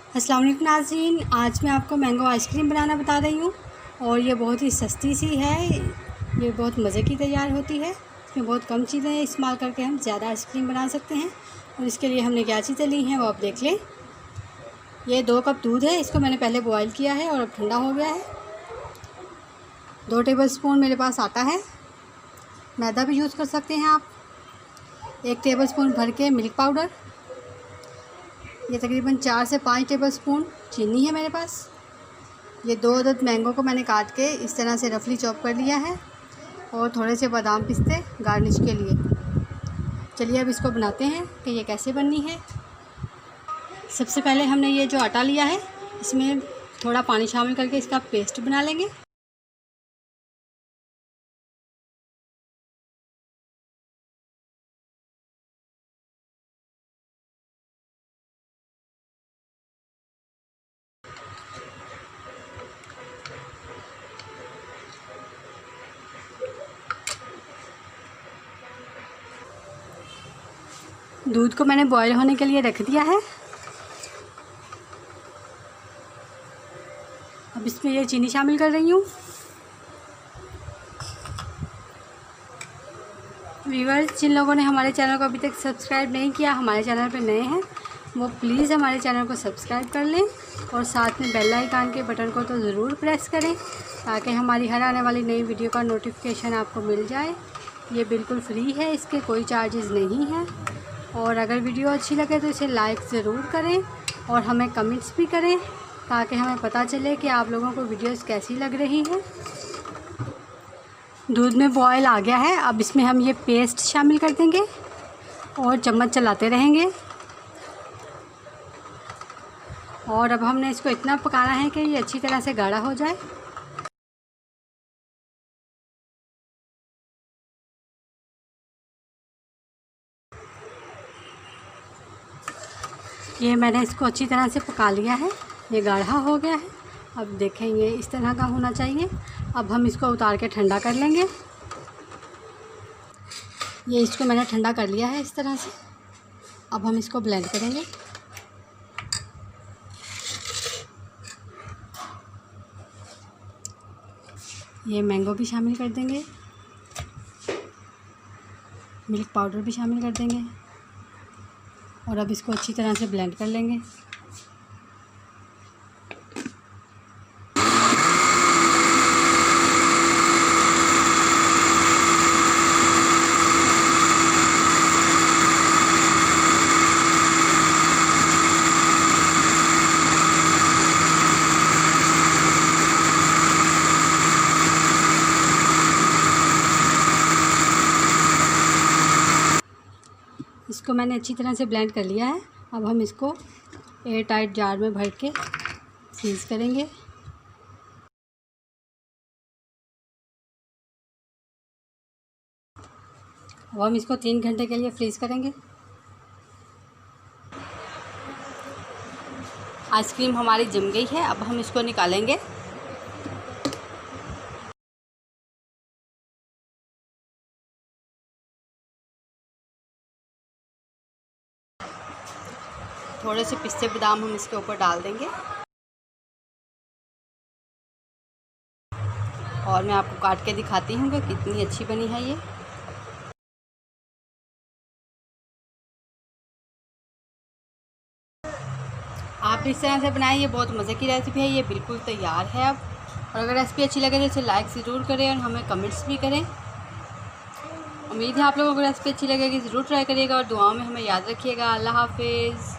अस्सलाम वालेकुम नाज़रीन, आज मैं आपको मैंगो आइसक्रीम बनाना बता रही हूँ और ये बहुत ही सस्ती सी है। ये बहुत मज़े की तैयार होती है। इसमें बहुत कम चीज़ें इस्तेमाल करके हम ज़्यादा आइसक्रीम बना सकते हैं। और इसके लिए हमने क्या चीज़ें ली हैं वो आप देख लें। ये 2 कप दूध है, इसको मैंने पहले बॉयल किया है और अब ठंडा हो गया है। 2 टेबलस्पून मेरे पास आटा है, मैदा भी यूज़ कर सकते हैं आप। 1 टेबलस्पून भर के मिल्क पाउडर। ये तकरीबन 4 से 5 टेबलस्पून चीनी है मेरे पास। ये 2 अदद मैंगो को मैंने काट के इस तरह से रफली चॉप कर लिया है और थोड़े से बादाम पिस्ते गार्निश के लिए। चलिए अब इसको बनाते हैं कि ये कैसे बननी है। सबसे पहले हमने ये जो आटा लिया है इसमें थोड़ा पानी शामिल करके इसका पेस्ट बना लेंगे। दूध को मैंने बॉयल होने के लिए रख दिया है। अब इसमें ये चीनी शामिल कर रही हूँ। व्यूअर्स, जिन लोगों ने हमारे चैनल को अभी तक सब्सक्राइब नहीं किया, हमारे चैनल पर नए हैं, वो प्लीज़ हमारे चैनल को सब्सक्राइब कर लें और साथ में बेल आइकन के बटन को तो ज़रूर प्रेस करें ताकि हमारी हर आने वाली नई वीडियो का नोटिफिकेशन आपको मिल जाए। ये बिल्कुल फ्री है, इसके कोई चार्जेस नहीं हैं। और अगर वीडियो अच्छी लगे तो इसे लाइक ज़रूर करें और हमें कमेंट्स भी करें ताकि हमें पता चले कि आप लोगों को वीडियोस कैसी लग रही हैं। दूध में बॉयल आ गया है, अब इसमें हम ये पेस्ट शामिल कर देंगे और चम्मच चलाते रहेंगे। और अब हमने इसको इतना पकाना है कि ये अच्छी तरह से गाढ़ा हो जाए। ये मैंने इसको अच्छी तरह से पका लिया है, ये गाढ़ा हो गया है। अब देखें ये इस तरह का होना चाहिए। अब हम इसको उतार के ठंडा कर लेंगे। ये इसको मैंने ठंडा कर लिया है इस तरह से। अब हम इसको ब्लेंड करेंगे। ये मैंगो भी शामिल कर देंगे, मिल्क पाउडर भी शामिल कर देंगे और अब इसको अच्छी तरह से ब्लेंड कर लेंगे। इसको मैंने अच्छी तरह से ब्लेंड कर लिया है। अब हम इसको एयर टाइट जार में भर के फ्रीज़ करेंगे। अब हम इसको 3 घंटे के लिए फ्रीज़ करेंगे। आइसक्रीम हमारी जम गई है, अब हम इसको निकालेंगे। थोड़े से पिस्ते बादाम हम इसके ऊपर डाल देंगे और मैं आपको काट के दिखाती हूँ कि कितनी अच्छी बनी है ये। आप इस तरह से बनाएं, ये बहुत मज़े की रेसिपी है। ये बिल्कुल तैयार है अब। और अगर रेसिपी अच्छी लगे तो इसे लाइक ज़रूर करें और हमें कमेंट्स भी करें। उम्मीद है आप लोगों को रेसिपी अच्छी लगेगी, ज़रूर ट्राई करिएगा और दुआओं में हमें याद रखिएगा। अल्लाह हाफिज़।